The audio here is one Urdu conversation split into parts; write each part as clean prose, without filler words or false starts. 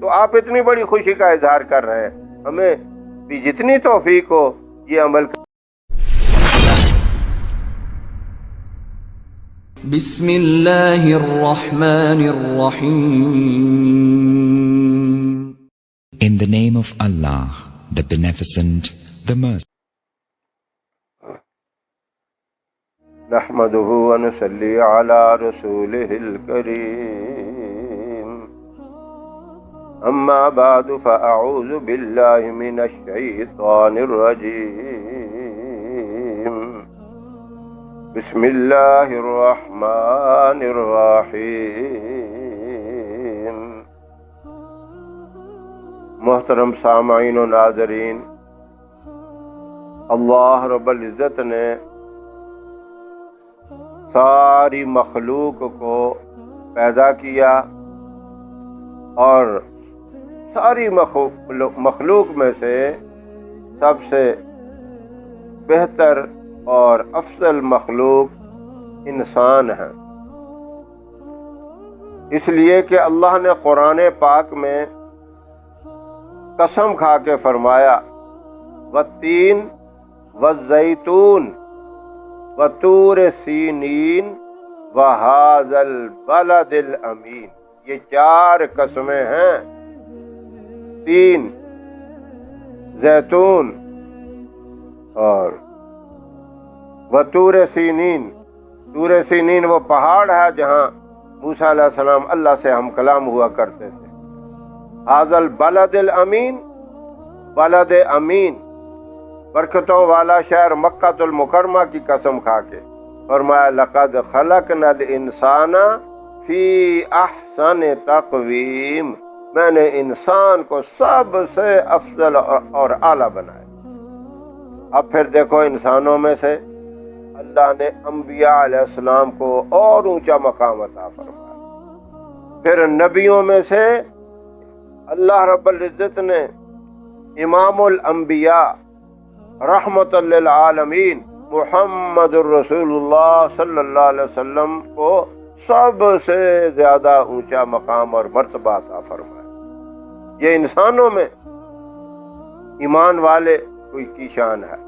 تو آپ اتنی بڑی خوشی کا اظہار کر رہے ہیں. ہمیں بھی جتنی توفیق ہو یہ عمل بسم اللہ الرحمن الرحیم. In the name of Allah, the Beneficent, the Merciful. نحمده ونصلي على رسوله الكريم. أما بعد فأعوذ بالله من الشيطان الرجيم. بسم الله الرحمن الرحيم. محترم سامعین و ناظرین، اللہ رب العزت نے ساری مخلوق کو پیدا کیا اور ساری مخلوق میں سے سب سے بہتر اور افضل مخلوق انسان ہے. اس لیے کہ اللہ نے قرآن پاک میں قسم کھا کے فرمایا والتین والزیتون وطور سینین وہذا البلد الامین. یہ 4 قسمیں ہیں، تین، زیتون اور وطور سینین. طور سینین وہ پہاڑ ہے جہاں موسیٰ علیہ السلام اللہ سے ہم کلام ہوا کرتے تھے. ھذا البلد الامین، بلد امین، برکتوں والا شہر مکہ المکرمہ کی قسم کھا کے فرمایا لقد خلقنا الانسان فی احسن تقویم. میں نے انسان کو سب سے افضل اور اعلیٰ بنایا. اب پھر دیکھو انسانوں میں سے اللہ نے انبیاء علیہ السلام کو اور اونچا مقام عطا فرمایا. پھر نبیوں میں سے اللہ رب العزت نے امام الانبیاء رحمت للعالمین محمد الرسول اللہ صلی اللہ علیہ وسلم کو سب سے زیادہ اونچا مقام اور مرتبہ عطا فرمایا. یہ انسانوں میں ایمان والے کوئی کی شان ہے.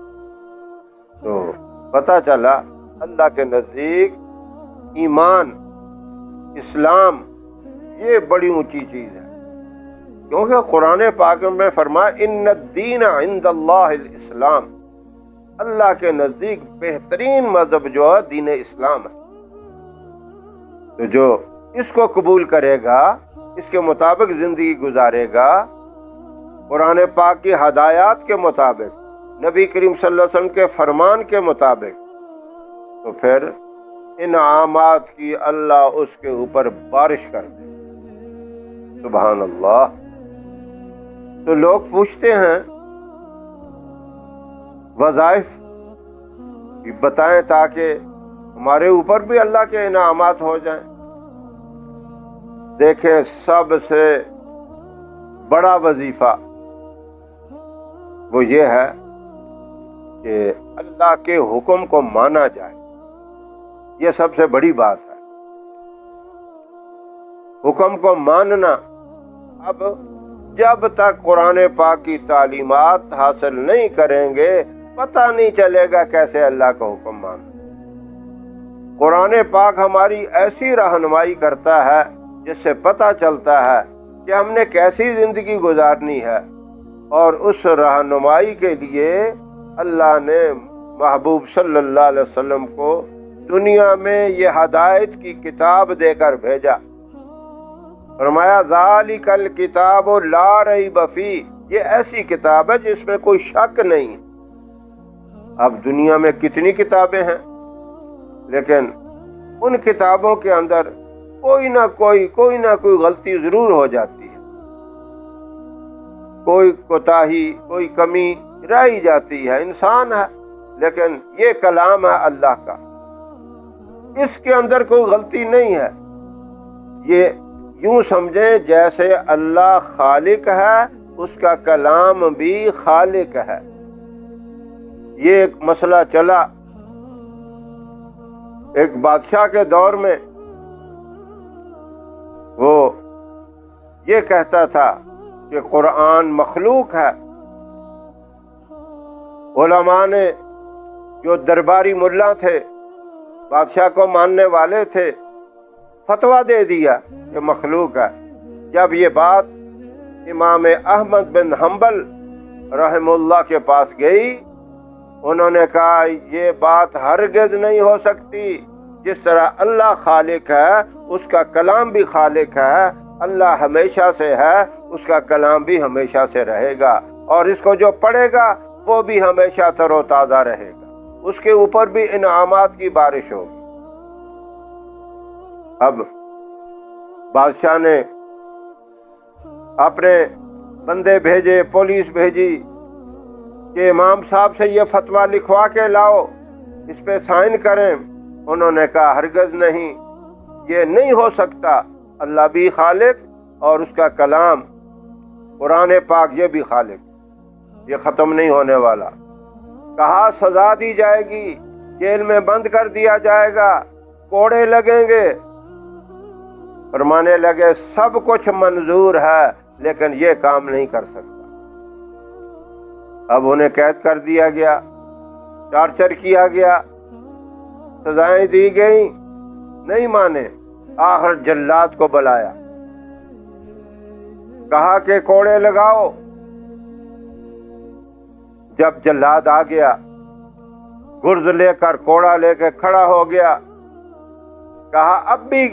تو پتہ چلا اللہ کے نزدیک ایمان، اسلام یہ بڑی اونچی چیز ہے، کیونکہ قرآن پاک میں فرمایا ان الدین عند اللہ الاسلام. اللہ کے نزدیک بہترین مذہب جو ہے دین اسلام ہے. تو جو اس کو قبول کرے گا، اس کے مطابق زندگی گزارے گا، قرآن پاک کی ہدایات کے مطابق، نبی کریم صلی اللہ علیہ وسلم کے فرمان کے مطابق، تو پھر انعامات کی اللہ اس کے اوپر بارش کر دے. سبحان اللہ. تو لوگ پوچھتے ہیں وظائف بھی بتائیں تاکہ ہمارے اوپر بھی اللہ کے انعامات ہو جائیں. دیکھیں سب سے بڑا وظیفہ وہ یہ ہے کہ اللہ کے حکم کو مانا جائے. یہ سب سے بڑی بات ہے، حکم کو ماننا. اب جب تک قرآن پاک کی تعلیمات حاصل نہیں کریں گے پتہ نہیں چلے گا کیسے اللہ کا حکم ماننا. قرآن پاک ہماری ایسی رہنمائی کرتا ہے جس سے پتہ چلتا ہے کہ ہم نے کیسی زندگی گزارنی ہے، اور اس رہنمائی کے لیے اللہ نے محبوب صلی اللہ علیہ وسلم کو دنیا میں یہ ہدایت کی کتاب دے کر بھیجا. فرمایا ذالک الکتاب لا ریب فیہ. یہ ایسی کتاب ہے جس میں کوئی شک نہیں. اب دنیا میں کتنی کتابیں ہیں، لیکن ان کتابوں کے اندر کوئی نہ کوئی غلطی ضرور ہو جاتی ہے، کوئی کوتاہی، کوئی کمی رہ ہی جاتی ہے. انسان ہے لیکن یہ کلام ہے اللہ کا، اس کے اندر کوئی غلطی نہیں ہے. یہ یوں سمجھیں جیسے اللہ خالق ہے، اس کا کلام بھی خالق ہے. یہ ایک مسئلہ چلا ایک بادشاہ کے دور میں. وہ یہ کہتا تھا کہ قرآن مخلوق ہے۔ علماء نے جو درباری ملا تھے، بادشاہ کو ماننے والے تھے، فتویٰ دے دیا کہ مخلوق ہے۔ جب یہ بات امام احمد بن حنبل رحم اللہ کے پاس گئی، انہوں نے کہا یہ بات ہرگز نہیں ہو سکتی۔ جس طرح اللہ خالق ہے اس کا کلام بھی خالق ہے، اللہ ہمیشہ سے ہے، اس کا کلام بھی ہمیشہ سے رہے گا، اور اس کو جو پڑھے گا وہ بھی ہمیشہ تر و تازہ رہے گا، اس کے اوپر بھی انعامات کی بارش ہوگی۔ اب بادشاہ نے اپنے بندے بھیجے، پولیس بھیجی کہ امام صاحب سے یہ فتویٰ لکھوا کے لاؤ، اس پہ سائن کریں۔ انہوں نے کہا ہرگز نہیں، یہ نہیں ہو سکتا، اللہ بھی خالق اور اس کا کلام قرآن پاک یہ بھی خالق، یہ ختم نہیں ہونے والا۔ کہا سزا دی جائے گی، جیل میں بند کر دیا جائے گا، کوڑے لگیں گے۔ فرمانے لگے سب کچھ منظور ہے لیکن یہ کام نہیں کر سکتا۔ اب انہیں قید کر دیا گیا، ٹارچر کیا گیا، سزائیں دی گئیں، نہیں مانے۔ آخر جلاد کو بلایا، کہا کہ کوڑے لگاؤ۔ جب جلاد آ گیا، گرز لے کر کوڑا لے کے کھڑا ہو گیا، کہا اب بھی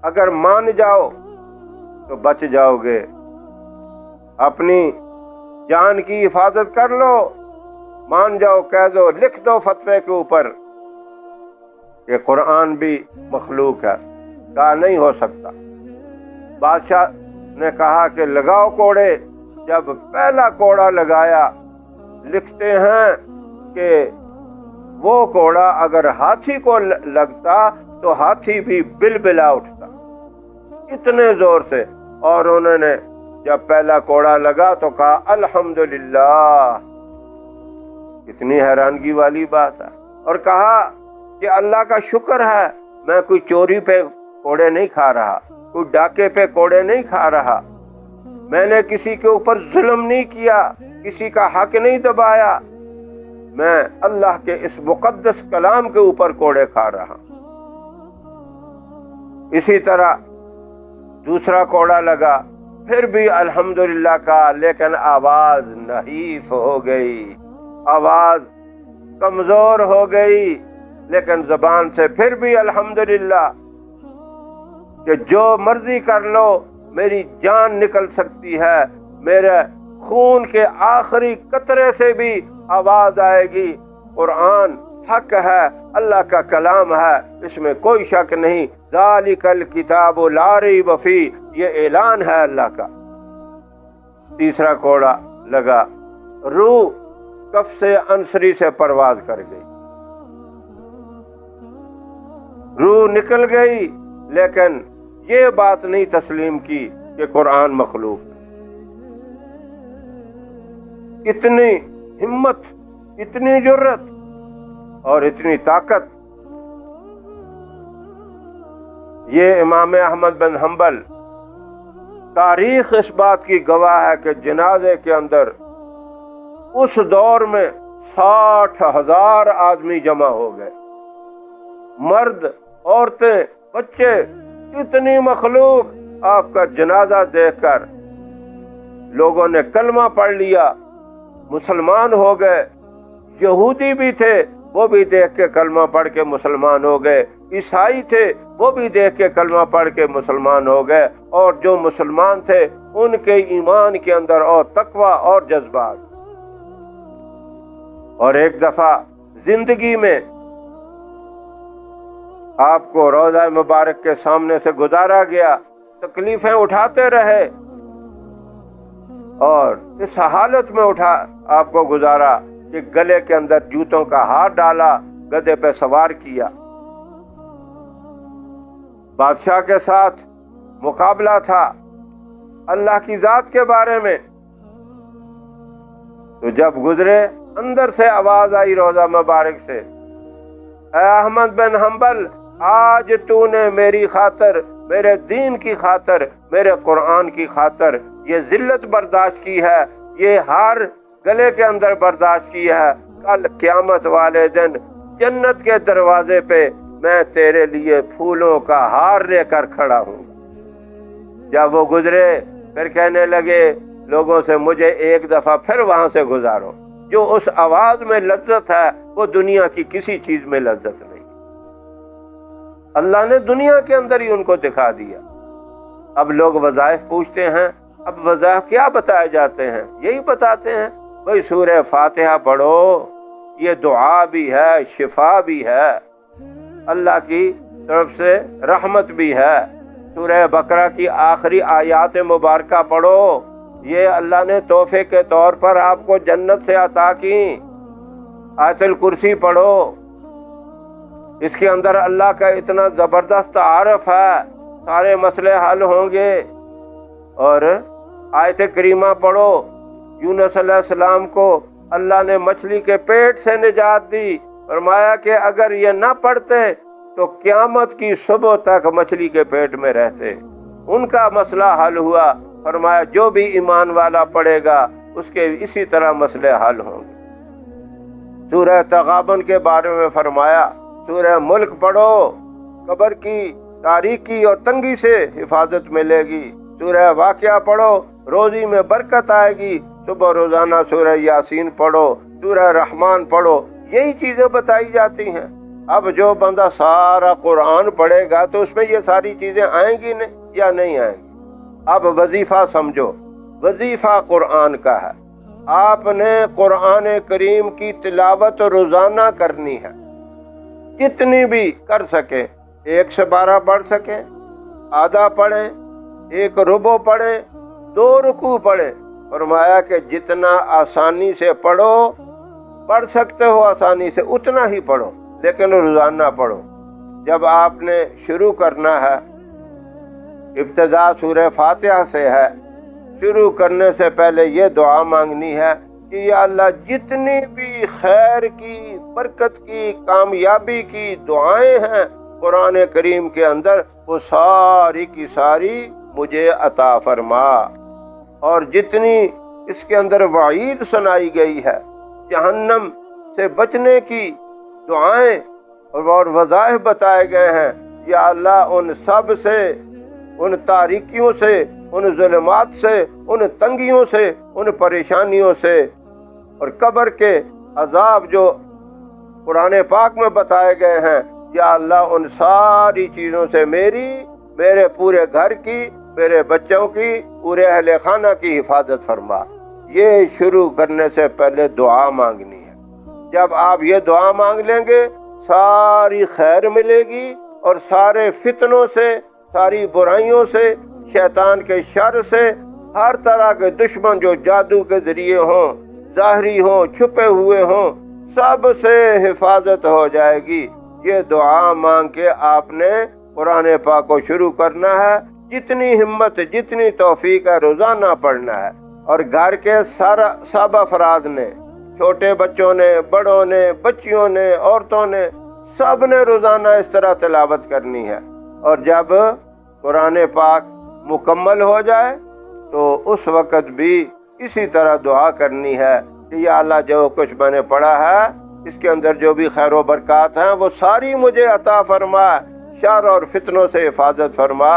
اگر مان جاؤ تو بچ جاؤ گے، اپنی جان کی حفاظت کر لو، مان جاؤ، کہہ دو، لکھ دو فتوے کے اوپر کہ قرآن بھی مخلوق ہے۔ کہا نہیں ہو سکتا۔ بادشاہ نے کہا کہ لگاؤ کوڑے۔ جب پہلا کوڑا لگایا، لکھتے ہیں کہ وہ کوڑا اگر ہاتھی کو لگتا تو ہاتھی بھی بلبلا اٹھتا، اتنے زور سے۔ اور انہوں نے جب پہلا کوڑا لگا تو کہا الحمدللہ، کتنی حیرانگی والی بات ہے، اور کہا کہ اللہ کا شکر ہے میں کوئی چوری پہ کوڑے نہیں کھا رہا، کوئی ڈاکے پہ کوڑے نہیں کھا رہا، میں نے کسی کے اوپر ظلم نہیں کیا، کسی کا حق نہیں دبایا، میں اللہ کے اس مقدس کلام کے اوپر کوڑے کھا رہا۔ اسی طرح دوسرا کوڑا لگا، پھر بھی الحمدللہ کہا، لیکن آواز نحیف ہو گئی، آواز کمزور ہو گئی، لیکن زبان سے پھر بھی الحمدللہ، کہ جو مرضی کر لو، میری جان نکل سکتی ہے، میرے خون کے آخری قطرے سے بھی آواز آئے گی، قرآن حق ہے، اللہ کا کلام ہے، اس میں کوئی شک نہیں، ذالک الکتاب لا ریب فیہ، یہ اعلان ہے اللہ کا۔ تیسرا کوڑا لگا، روح کف سے انصری سے پرواز کر گئی، روح نکل گئی، لیکن یہ بات نہیں تسلیم کی کہ قرآن مخلوق ہے۔ اتنی ہمت، اتنی جرت اور اتنی طاقت، یہ امام احمد بن حنبل، تاریخ اس بات کی گواہ ہے کہ جنازے کے اندر اس دور میں 60,000 آدمی جمع ہو گئے، مرد، عورتیں، بچے، اتنی مخلوق۔ آپ کا جنازہ دیکھ کر لوگوں نے کلمہ پڑھ لیا، مسلمان ہو گئے، یہودی بھی تھے وہ بھی دیکھ کے کلمہ پڑھ کے مسلمان ہو گئے، عیسائی تھے وہ بھی دیکھ کے کلمہ پڑھ کے مسلمان ہو گئے، اور جو مسلمان تھے ان کے ایمان کے اندر اور تقوی اور جذبات۔ اور ایک دفعہ زندگی میں آپ کو روضہ مبارک کے سامنے سے گزارا گیا، تکلیفیں اٹھاتے رہے، اور اس حالت میں آپ کو گزارا کہ گلے کے اندر جوتوں کا ہار ڈالا، گدھے پہ سوار کیا، بادشاہ کے ساتھ مقابلہ تھا اللہ کی ذات کے بارے میں۔ تو جب گزرے، اندر سے آواز آئی روضہ مبارک سے، اے احمد بن حنبل، آج تو نے میری خاطر میرے دین کی خاطر، میرے قرآن کی خاطر یہ ذلت برداشت کی ہے، یہ ہار گلے کے اندر برداشت کی ہے، کل قیامت والے دن جنت کے دروازے پہ میں تیرے لیے پھولوں کا ہار لے کر کھڑا ہوں۔ جب وہ گزرے پھر کہنے لگے لوگوں سے مجھے ایک دفعہ پھر وہاں سے گزارو۔ جو اس آواز میں لذت ہے وہ دنیا کی کسی چیز میں لذت نہیں۔ اللہ نے دنیا کے اندر ہی ان کو دکھا دیا۔ اب لوگ وظائف پوچھتے ہیں، اب وظائف کیا بتائے جاتے ہیں؟ یہی بتاتے ہیں بھئی سورہ فاتحہ پڑھو، یہ دعا بھی ہے، شفا بھی ہے، اللہ کی طرف سے رحمت بھی ہے۔ سورہ بقرہ کی آخری آیات مبارکہ پڑھو، یہ اللہ نے تحفے کے طور پر آپ کو جنت سے عطا کی۔ آیت الکرسی پڑھو، اس کے اندر اللہ کا اتنا زبردست تعارف ہے، سارے مسئلے حل ہوں گے۔ اور آیت کریمہ پڑھو، یونس علیہ السلام کو اللہ نے مچھلی کے پیٹ سے نجات دی، فرمایا کہ اگر یہ نہ پڑھتے تو قیامت کی صبح تک مچھلی کے پیٹ میں رہتے۔ ان کا مسئلہ حل ہوا، فرمایا جو بھی ایمان والا پڑھے گا اس کے اسی طرح مسئلے حل ہوں گے۔ سورہ تغابن کے بارے میں فرمایا سورہ ملک پڑھو، قبر کی تاریکی اور تنگی سے حفاظت ملے گی۔ سورہ واقعہ پڑھو، روزی میں برکت آئے گی۔ صبح روزانہ سورہ یاسین پڑھو، سورہ رحمان پڑھو، یہی چیزیں بتائی جاتی ہیں۔ اب جو بندہ سارا قرآن پڑھے گا تو اس میں یہ ساری چیزیں آئیں گی یا نہیں آئیں گی؟ اب وظیفہ سمجھو، وظیفہ قرآن کا ہے۔ آپ نے قرآن کریم کی تلاوت روزانہ کرنی ہے، جتنی بھی کر سکیں، 1 سے 12 پڑھ سکیں، آدھا پڑھیں، 1 ربع پڑھیں، 2 رکوع پڑھیں۔ فرمایا کہ جتنا آسانی سے پڑھ سکتے ہو آسانی سے اتنا ہی پڑھو، لیکن روزانہ پڑھو۔ جب آپ نے شروع کرنا ہے، ابتدا سورہ فاتحہ سے ہے، شروع کرنے سے پہلے یہ دعا مانگنی ہے کہ یا اللہ جتنی بھی خیر کی، برکت کی، کامیابی کی دعائیں ہیں قرآن کریم کے اندر، وہ ساری کی ساری مجھے عطا فرما۔ اور جتنی اس کے اندر وعید سنائی گئی ہے، جہنم سے بچنے کی دعائیں اور وظائف بتائے گئے ہیں، یا اللہ ان سب سے، ان تاریکیوں سے، ان ظلمات سے، ان تنگیوں سے، ان پریشانیوں سے، اور قبر کے عذاب جو قرآن پاک میں بتائے گئے ہیں، یا اللہ ان ساری چیزوں سے میرے پورے گھر کی، میرے بچوں کی، پورے اہل خانہ کی حفاظت فرما۔ یہ شروع کرنے سے پہلے دعا مانگنی ہے۔ جب آپ یہ دعا مانگ لیں گے ساری خیر ملے گی، اور سارے فتنوں سے، ساری برائیوں سے، شیطان کے شر سے، ہر طرح کے دشمن جو جادو کے ذریعے ہوں، ظاہری ہوں، چھپے ہوئے ہوں، سب سے حفاظت ہو جائے گی۔ یہ دعا مانگ کے آپ نے قرآن پاک کو شروع کرنا ہے، جتنی ہمت، جتنی توفیق ہے روزانہ پڑھنا ہے۔ اور گھر کے سب افراد نے، چھوٹے بچوں نے، بڑوں نے، بچیوں نے، عورتوں نے، سب نے روزانہ اس طرح تلاوت کرنی ہے۔ اور جب قرآن پاک مکمل ہو جائے تو اس وقت بھی اسی طرح دعا کرنی ہے کہ یا اللہ جو کچھ میں نے پڑھا ہے اس کے اندر جو بھی خیر و برکات ہیں وہ ساری مجھے عطا فرما، شر اور فتنوں سے حفاظت فرما۔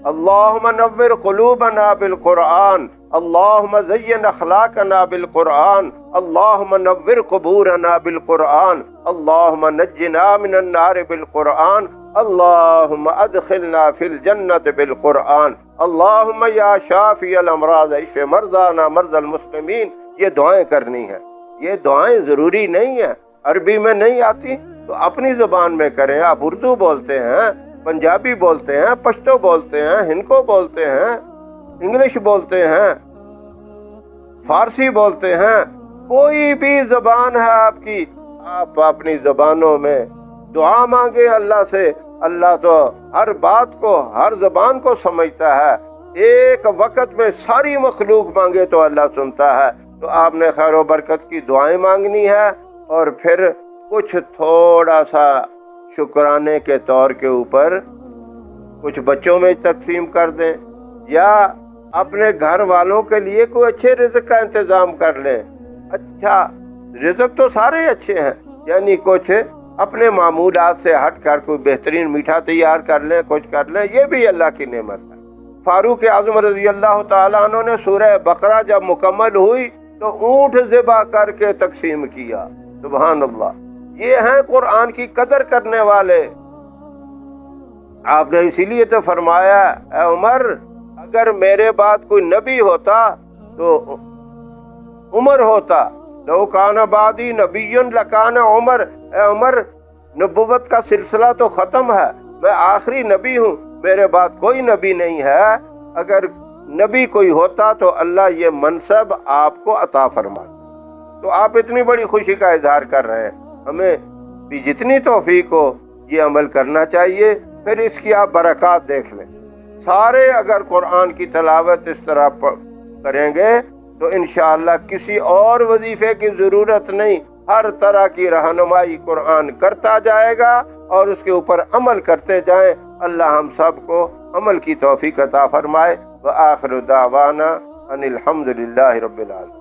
اللہم نور قلوبنا بالقرآن، اللہم زین اخلاقنا بالقرآن، اللہم نور قبورنا بالقرآن، اللہم نجنا من النار بالقرآن، اللہم ادخلنا فی الجنت بالقرآن، اللہم یا شافی الامراض اشف مرضانا مرضى المسلمین۔ یہ دعائیں کرنی ہیں۔ یہ دعائیں ضروری نہیں ہیں، عربی میں نہیں آتی تو اپنی زبان میں کریں۔ آپ اردو بولتے ہیں، پنجابی بولتے ہیں، پشتو بولتے ہیں، ہندکو بولتے ہیں، انگلش بولتے ہیں، فارسی بولتے ہیں، کوئی بھی زبان ہے آپ کی، آپ اپنی زبانوں میں دعا مانگے اللہ سے۔ اللہ تو ہر بات کو، ہر زبان کو سمجھتا ہے۔ ایک وقت میں ساری مخلوق مانگے تو اللہ سنتا ہے۔ تو آپ نے خیر و برکت کی دعائیں مانگنی ہے، اور پھر کچھ تھوڑا سا شکرانے کے طور کے اوپر کچھ بچوں میں تقسیم کر دیں، یا اپنے گھر والوں کے لیے کوئی اچھے رزق کا انتظام کر لیں۔ اچھا رزق تو سارے اچھے ہیں، یعنی کچھ اپنے معمولات سے ہٹ کر کوئی بہترین میٹھا تیار کر لیں، کچھ کر لیں، یہ بھی اللہ کی نعمت ہے۔ فاروق اعظم رضی اللہ تعالیٰ عنہ نے سورہ بقرہ جب مکمل ہوئی تو اونٹ ذبح کر کے تقسیم کیا۔ سبحان اللہ، یہ ہیں قرآن کی قدر کرنے والے۔ آپ نے اسی لیے تو فرمایا اے عمر، اگر میرے بعد کوئی نبی ہوتا تو عمر ہوتا، لو کان بعدی نبی لکان عمر۔ اے عمر، نبوت کا سلسلہ تو ختم ہے، میں آخری نبی ہوں، میرے بعد کوئی نبی نہیں ہے، اگر نبی کوئی ہوتا تو اللہ یہ منصب آپ کو عطا فرماتا۔ تو آپ اتنی بڑی خوشی کا اظہار کر رہے ہیں، ہمیں بھی جتنی توفیق ہو یہ عمل کرنا چاہیے۔ پھر اس کی آپ برکات دیکھ لیں، سارے اگر قرآن کی تلاوت اس طرح کریں گے تو انشاءاللہ کسی اور وظیفے کی ضرورت نہیں، ہر طرح کی رہنمائی قرآن کرتا جائے گا اور اس کے اوپر عمل کرتے جائیں۔ اللہ ہم سب کو عمل کی توفیق عطا فرمائے۔ وآخر دعوانا ان الحمد للہ رب العالمین۔